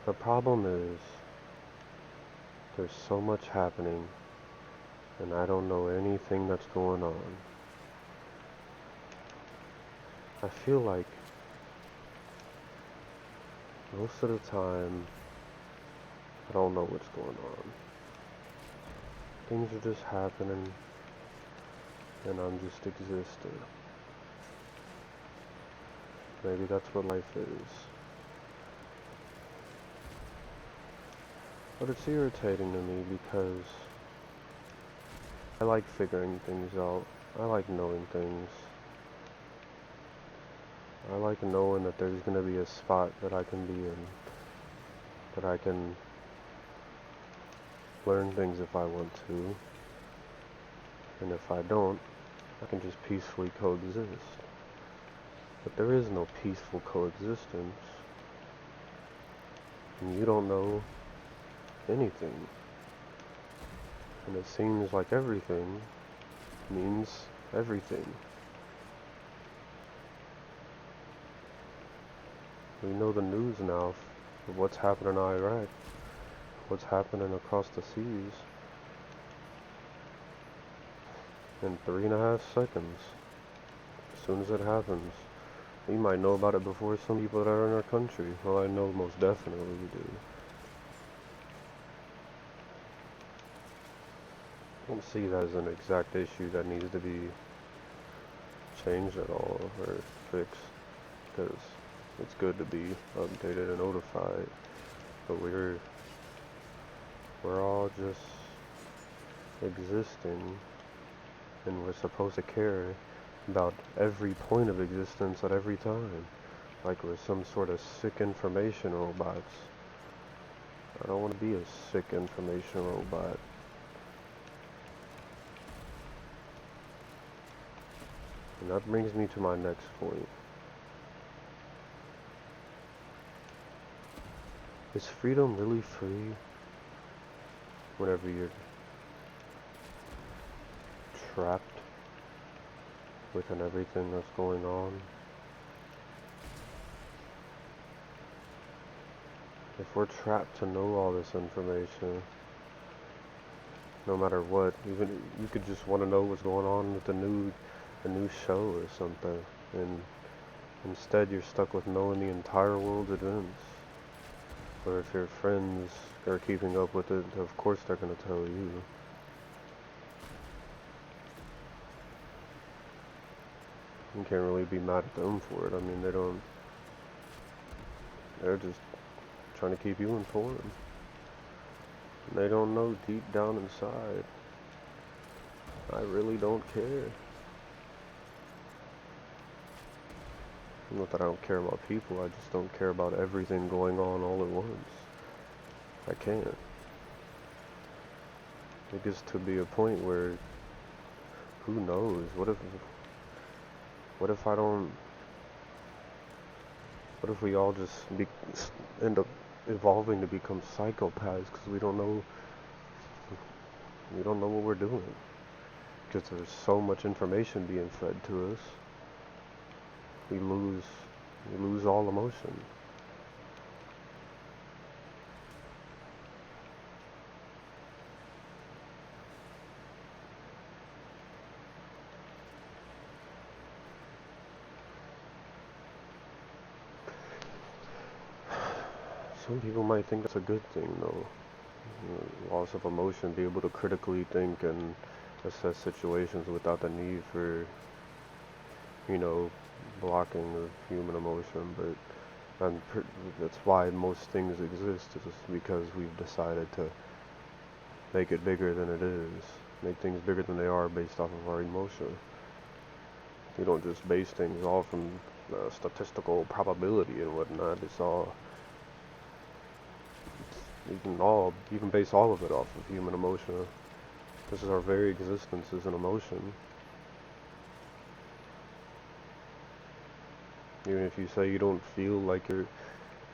The problem is, there's so much happening, and I don't know anything that's going on. I feel like most of the time, I don't know what's going on. Things are just happening, and I'm just existing. Maybe that's what life is. But it's irritating to me because I like figuring things out. I like knowing things. I like knowing that there's going to be a spot that I can be in, that I can learn things if I want to, and if I don't, I can just peacefully coexist. But there is no peaceful coexistence, and you don't know anything, and it seems like everything means everything. We know the news now of what's happening in Iraq, what's happening across the seas, in 3.5 seconds. As soon as it happens, we might know about it before some people that are in our country. Well, I know most definitely we do. I don't see that as an exact issue that needs to be changed at all or fixed, because it's good to be updated and notified, but we're all just existing, and we're supposed to care about every point of existence at every time, like we're some sort of sick information robots. I don't want to be a sick information robot. And that brings me to my next point. Is freedom really free whenever you're trapped within everything that's going on? If we're trapped to know all this information, no matter what, even you could just want to know what's going on with a new show or something, and instead you're stuck with knowing the entire world's events. Or if your friends are keeping up with it, of course they're going to tell you. You can't really be mad at them for it. I mean, they're just trying to keep you informed. And they don't know deep down inside, I really don't care. Not that I don't care about people, I just don't care about everything going on all at once. I can't. It gets to be a point where, who knows, what if we all just end up evolving to become psychopaths because we don't know what we're doing, because there's so much information being fed to us. We lose all emotion. Some people might think that's a good thing, though. Loss of emotion, be able to critically think and assess situations without the need for, blocking of human emotion. But that's why most things exist, is because we've decided to make it bigger than it is, make things bigger than they are based off of our emotion. You don't just base things all from statistical probability and whatnot. You can base all of it off of human emotion. This is our very existence is an emotion. Even if you say you don't feel like you're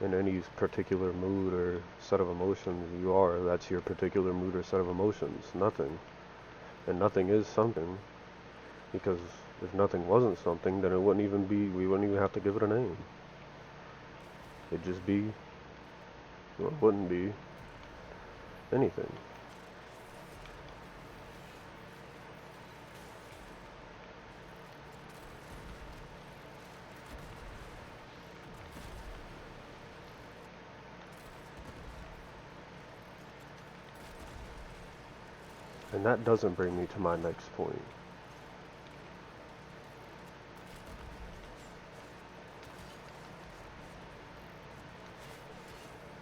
in any particular mood or set of emotions, you are. That's your particular mood or set of emotions. Nothing. And nothing is something, because If nothing wasn't something, then it wouldn't even be, we wouldn't even have to give it a name. It'd just be, well, it wouldn't be anything. And that doesn't bring me to my next point.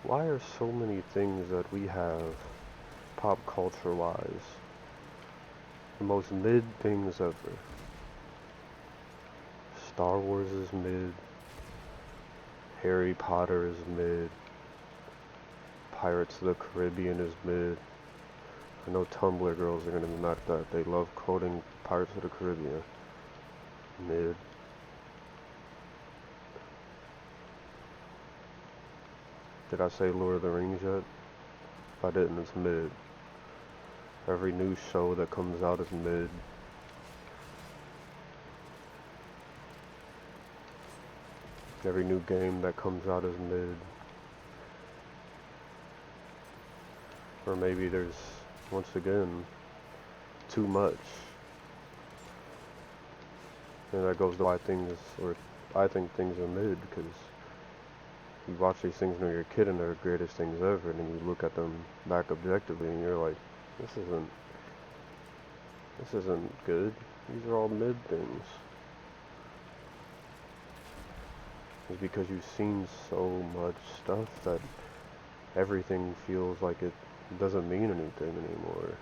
Why are so many things that we have, pop culture wise, the most mid things ever? Star Wars is mid, Harry Potter is mid, Pirates of the Caribbean is mid. I know Tumblr girls are gonna be mad at that. They love quoting Pirates of the Caribbean. Mid. Did I say Lord of the Rings yet? If I didn't, it's mid. Every new show that comes out is mid. Every new game that comes out is mid. Or maybe there's, once again, too much. And that goes to why things, or I think things are mid, because you watch these things when you're a kid and they're the greatest things ever, and then you look at them back objectively and you're like, this isn't good. These are all mid things. It's because you've seen so much stuff that everything feels like it doesn't mean anything anymore.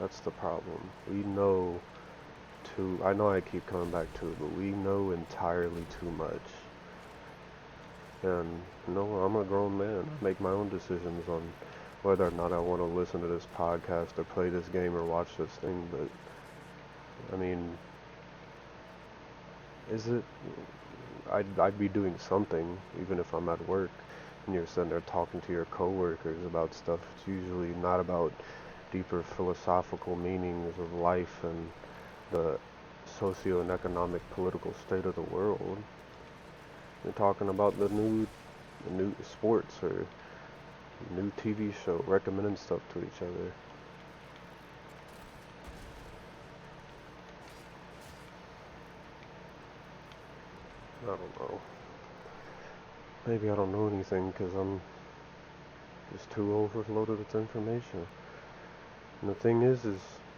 That's the problem. We know I know I keep coming back to it, but we know entirely too much. And you know, I'm a grown man. I make my own decisions on whether or not I want to listen to this podcast or play this game or watch this thing, but I mean, I'd be doing something, even if I'm at work and you're sitting there talking to your coworkers about stuff. It's usually not about deeper philosophical meanings of life and the socio and economic political state of the world. You're talking about the new sports or new TV show, recommending stuff to each other. I don't know. Maybe I don't know anything because I'm just too overloaded with information. And the thing is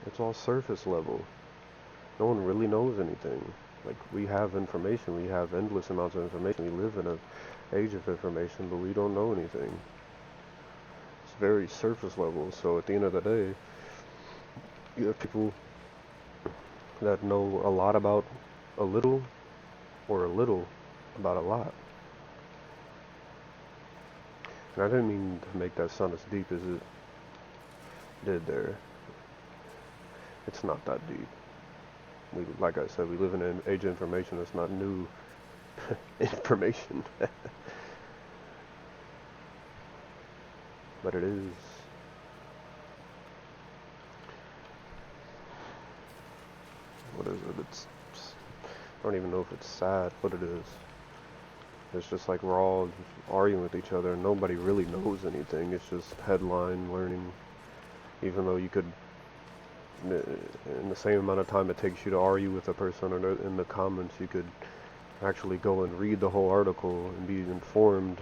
it's all surface level. No one really knows anything. Like, we have information, we have endless amounts of information. We live in an age of information, but we don't know anything. It's very surface level. So at the end of the day, you have people that know a lot about a little, or a little about a lot. And I didn't mean to make that sound as deep as it did there. It's not that deep. Like I said, we live in an age of information. That's not new information. But it is. What is it? I don't even know if it's sad. What it is. It's just like we're all arguing with each other and nobody really knows anything. It's just headline learning. Even though you could, in the same amount of time it takes you to argue with a person or in the comments, you could actually go and read the whole article and be informed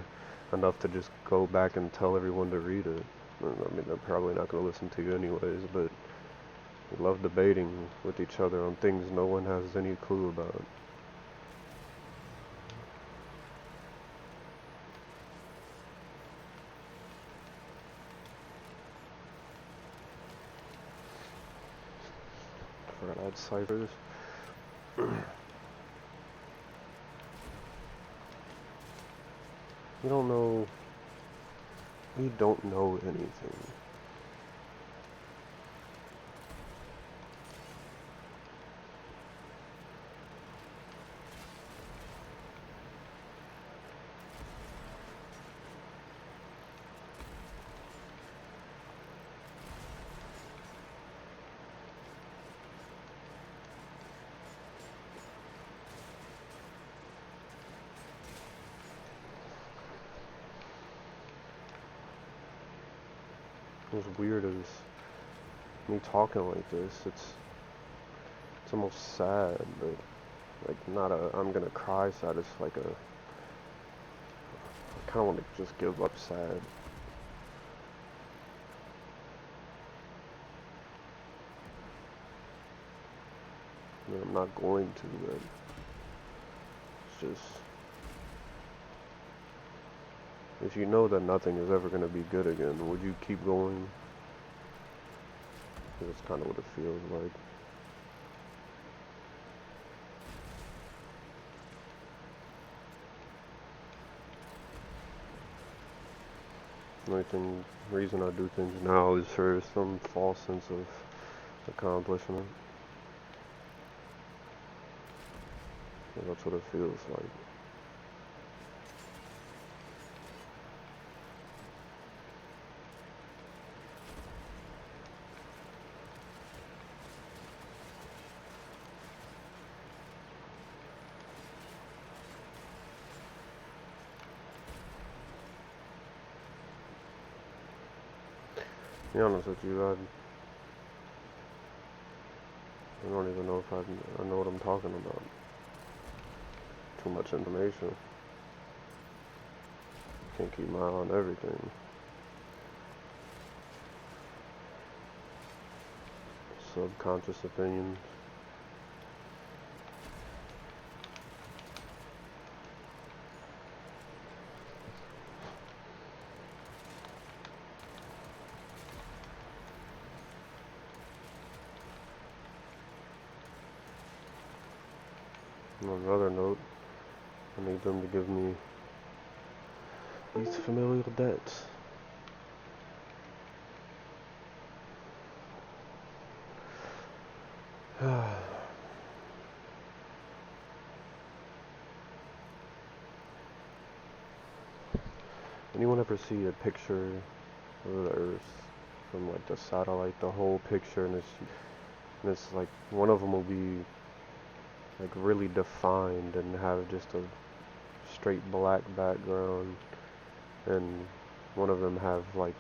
enough to just go back and tell everyone to read it. I mean, they're probably not going to listen to you anyways, but we love debating with each other on things no one has any clue about. I forgot I had ciphers. We don't know anything. as weird as me talking like this, it's almost sad, but like not a I'm gonna cry sad. It's like a I kind of want to just give up sad. I mean, I'm not going to, but it's just if you know that nothing is ever gonna be good again, would you keep going? That's kind of what it feels like. The only reason I do things now is for some false sense of accomplishment. And that's what it feels like. To be honest with you, I don't even know if I know what I'm talking about. Too much information. Can't keep my eye on everything. Subconscious opinions. On another note, I need them to give me these familial debts. Anyone ever see a picture of the Earth from like the satellite, the whole picture, and it's like one of them will be like really defined and have just a straight black background, and one of them have like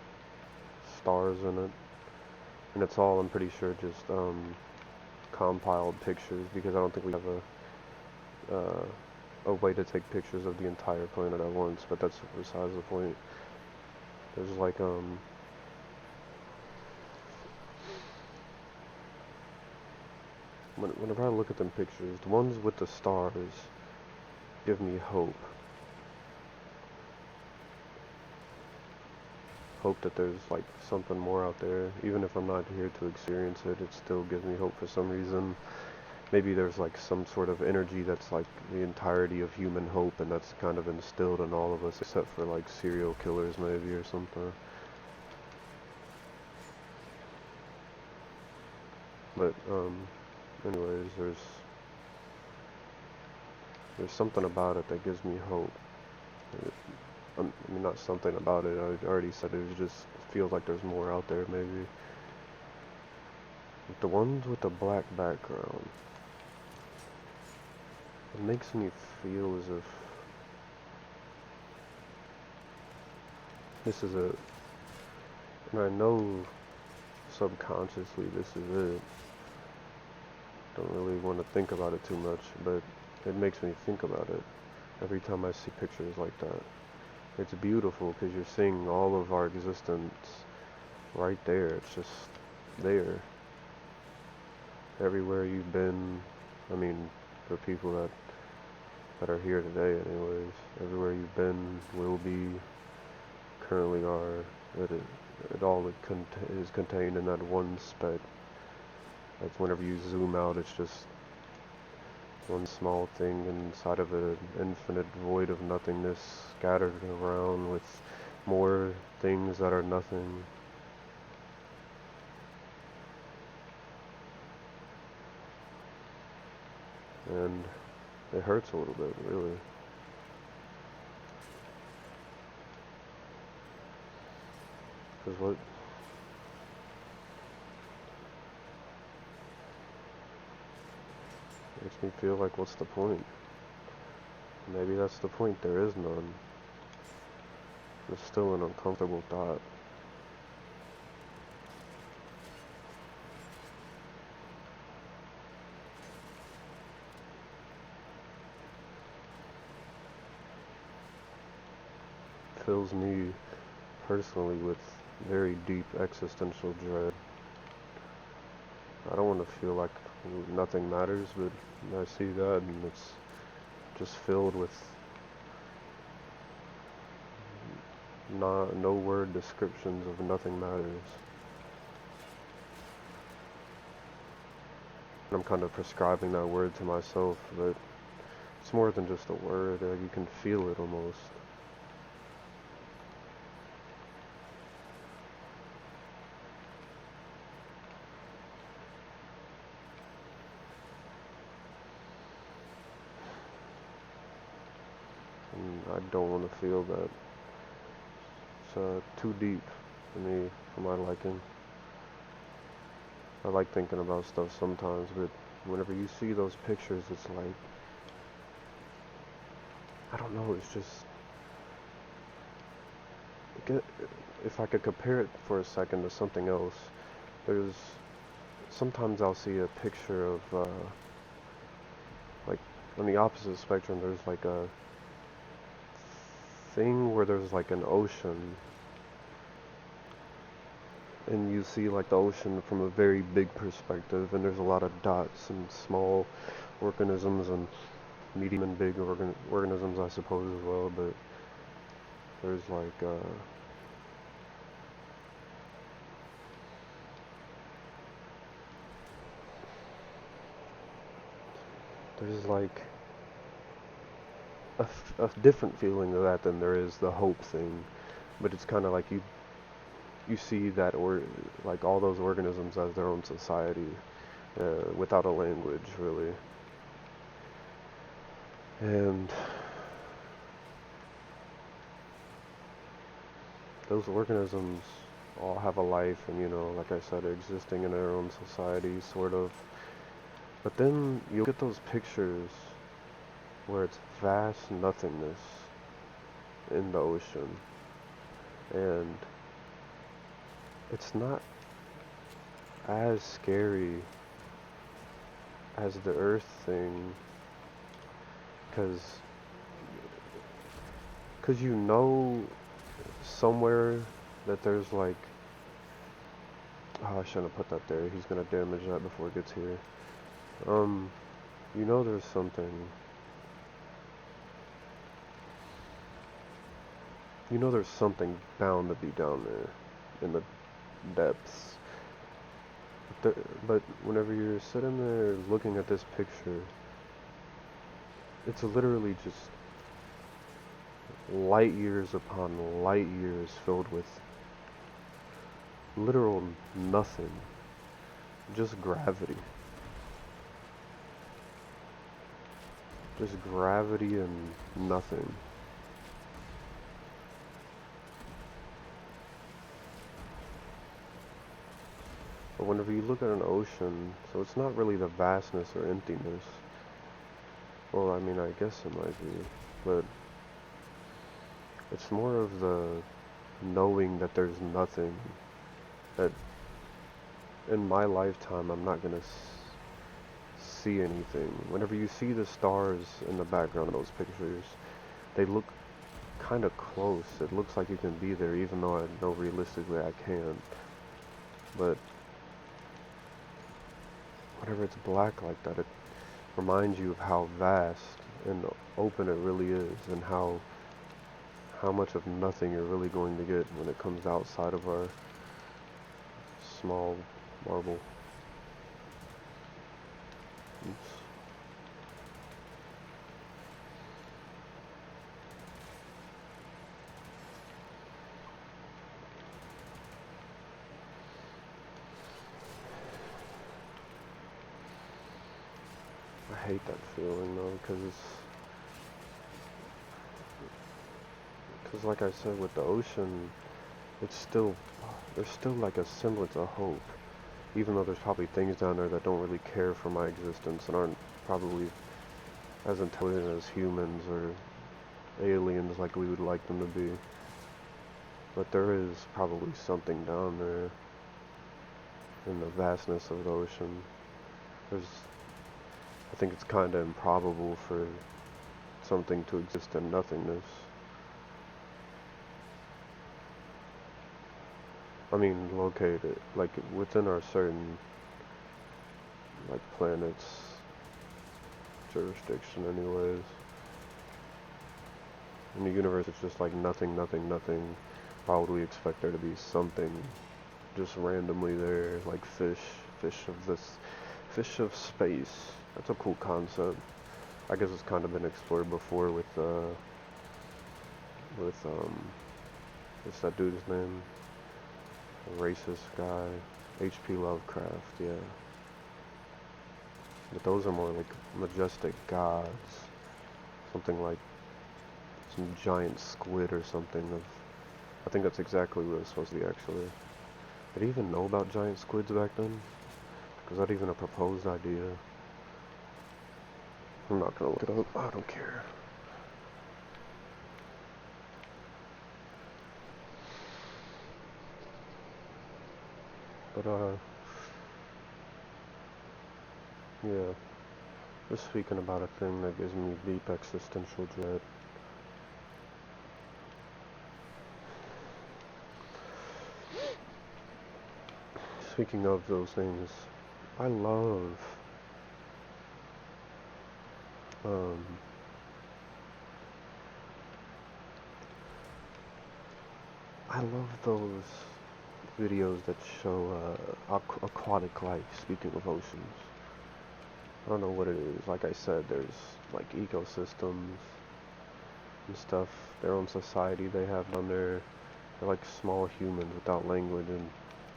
stars in it, and it's all, I'm pretty sure, just compiled pictures, because I don't think we have a way to take pictures of the entire planet at once, but that's besides the point. There's like whenever I look at them pictures, the ones with the stars give me hope. Hope that there's like something more out there. Even if I'm not here to experience it, it still gives me hope for some reason. Maybe there's like some sort of energy that's like the entirety of human hope, and that's kind of instilled in all of us, except for like serial killers maybe or something. But anyways, there's something about it that gives me hope. I mean, not something about it, I already said it just feels like there's more out there, maybe. But the ones with the black background, it makes me feel as if this is it. And I know subconsciously this is it. Don't really want to think about it too much, but it makes me think about it every time I see pictures like that. It's beautiful because you're seeing all of our existence right there. It's just there. Everywhere you've been, I mean, for people that are here today anyways, everywhere you've been, will be, currently are, it all is contained in that one speck. Like whenever you zoom out, it's just one small thing inside of an infinite void of nothingness, scattered around with more things that are nothing. And it hurts a little bit, really. Because what makes me feel like, what's the point? Maybe that's the point, there is none. It's still an uncomfortable thought. fills me personally with very deep existential dread. I don't want to feel like nothing matters, but I see that and it's just filled with no word descriptions of nothing matters. I'm kind of prescribing that word to myself, but it's more than just a word. You can feel it almost. And I don't want to feel that. It's too deep for me, for my liking. I like thinking about stuff sometimes, but whenever you see those pictures, it's like, I don't know, it's just, if I could compare it for a second to something else, there's, sometimes I'll see a picture of, like, on the opposite spectrum, there's like a thing where there's like an ocean, and you see like the ocean from a very big perspective, and there's a lot of dots and small organisms and medium and big organisms, I suppose, as well, but there's like, there's like a different feeling of that than there is the hope thing, but it's kind of like you see that, or like all those organisms as their own society, without a language, really. And those organisms all have a life, and like I said, existing in their own society, sort of. But then you'll get those pictures where it's vast nothingness in the ocean, and it's not as scary as the Earth thing, because somewhere that there's like, oh, I shouldn't have put that there, he's gonna damage that before it gets here. There's something, there's something bound to be down there in the depths. But whenever you're sitting there looking at this picture, it's literally just light years upon light years filled with literal nothing, just gravity. Just gravity and nothing. But whenever you look at an ocean, so it's not really the vastness or emptiness. Well, I mean, I guess it might be, but it's more of the knowing that there's nothing, that in my lifetime I'm not gonna see anything. Whenever you see the stars in the background of those pictures, they look kind of close. It looks like you can be there, even though I know realistically I can't. But whenever it's black like that, it reminds you of how vast and open it really is, and how much of nothing you're really going to get when it comes outside of our small marble. Oops. I hate that feeling though, because like I said, with the ocean, there's still like a semblance of hope, even though there's probably things down there that don't really care for my existence and aren't probably as intelligent as humans or aliens like we would like them to be. But there is probably something down there in the vastness of the ocean. I think it's kind of improbable for something to exist in nothingness. I mean, located, like, within our certain, like, planet's jurisdiction anyways. In the universe, it's just like nothing, nothing, nothing. Why would we expect there to be something just randomly there, like fish of space? That's a cool concept. I guess it's kind of been explored before with what's that dude's name? A racist guy, H.P. Lovecraft, yeah. But those are more like majestic gods, something like some giant squid or something. I think that's exactly what it's supposed to be, actually. Did he even know about giant squids back then? Was that even a proposed idea? I'm not gonna look it up. I don't care. But, yeah. Just speaking about a thing that gives me deep existential dread. Speaking of those things, I love, I love those videos that show, aquatic life, speaking of oceans. I don't know what it is. Like I said, there's, like, ecosystems and stuff, their own society they have down there. They're like small humans without language, and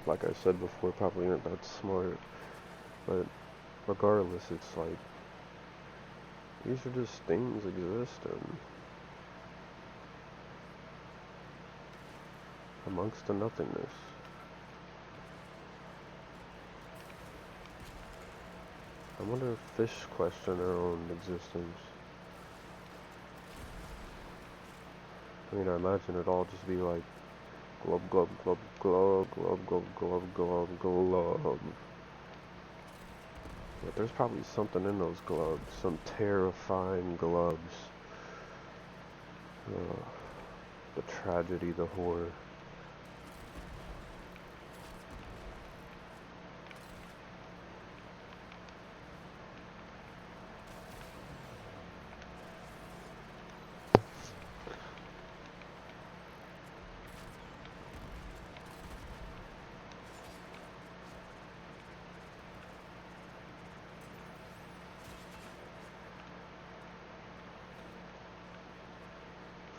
like I said before, probably aren't that smart. But regardless, it's like, these are just things existing amongst the nothingness. I wonder if fish question their own existence. I mean, I imagine it'd all just be like, glub, glub, glub, glub, glub, glub, glub, glub, glub. But there's probably something in those glubs, some terrifying glubs. The tragedy, the horror.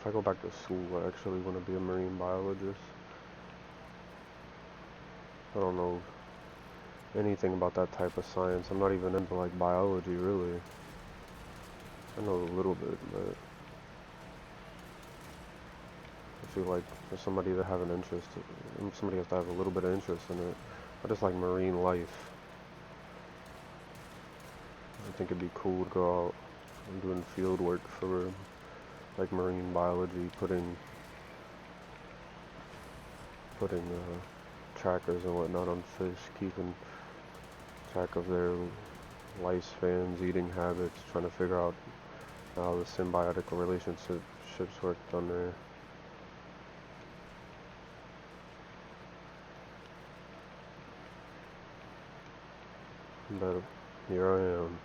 If I go back to school, I actually want to be a marine biologist. I don't know anything about that type of science. I'm not even into, like, biology, really. I know a little bit, but I feel like for somebody to have an interest, somebody has to have a little bit of interest in it. I just like marine life. I think it'd be cool to go out and doing field work for, like, marine biology, putting trackers and whatnot on fish, keeping track of their lifespans, eating habits, trying to figure out how the symbiotic relationships work down there. But here I am,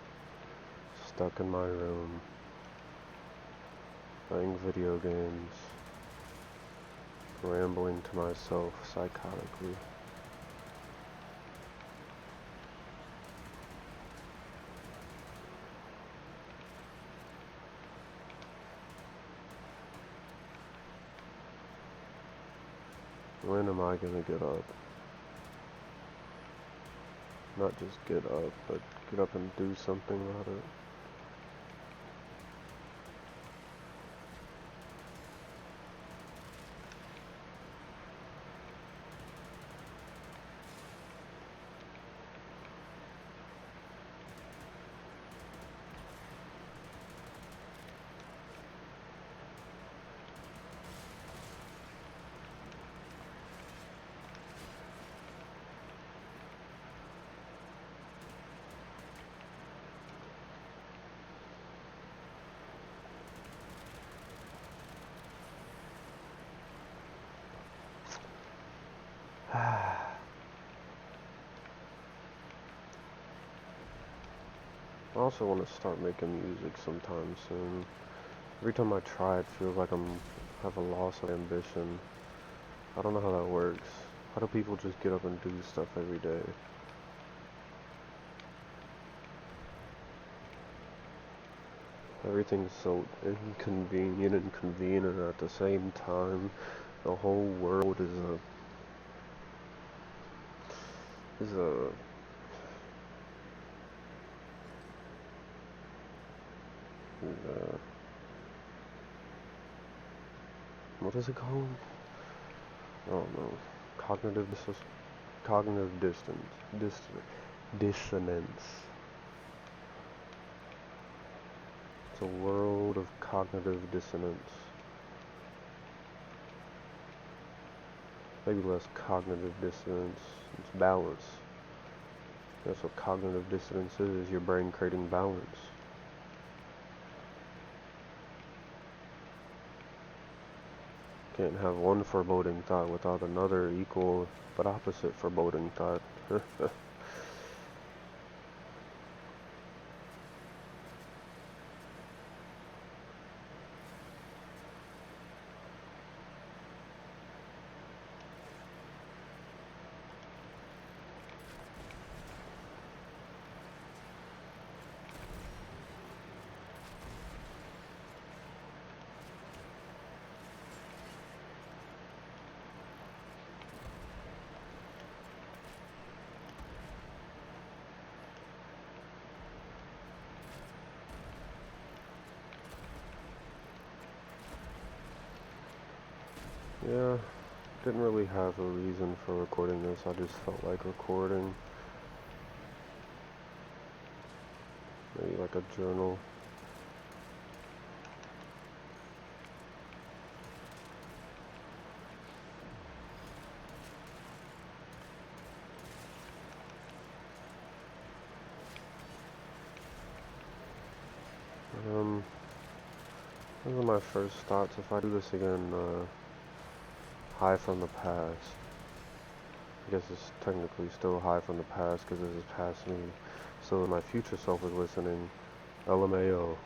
stuck in my room, playing video games, rambling to myself psychotically. When am I gonna get up? Not just get up, but get up and do something about it. I also want to start making music sometime soon. Every time I try, it feels like have a loss of ambition. I don't know how that works. How do people just get up and do stuff every day? Everything's so inconvenient and convenient at the same time. The whole world is a what is it called? I don't know. Cognitive cognitive dissonance. It's a world of cognitive dissonance. Maybe less cognitive dissonance. It's balance. That's what cognitive dissonance is your brain creating balance. Can't have one foreboding thought without another equal but opposite foreboding thought. Yeah, didn't really have a reason for recording this, I just felt like recording. Maybe like a journal. Those are my first thoughts. If I do this again, high from the past. I guess it's technically still high from the past because this is past me. So my future self is listening. LMAO.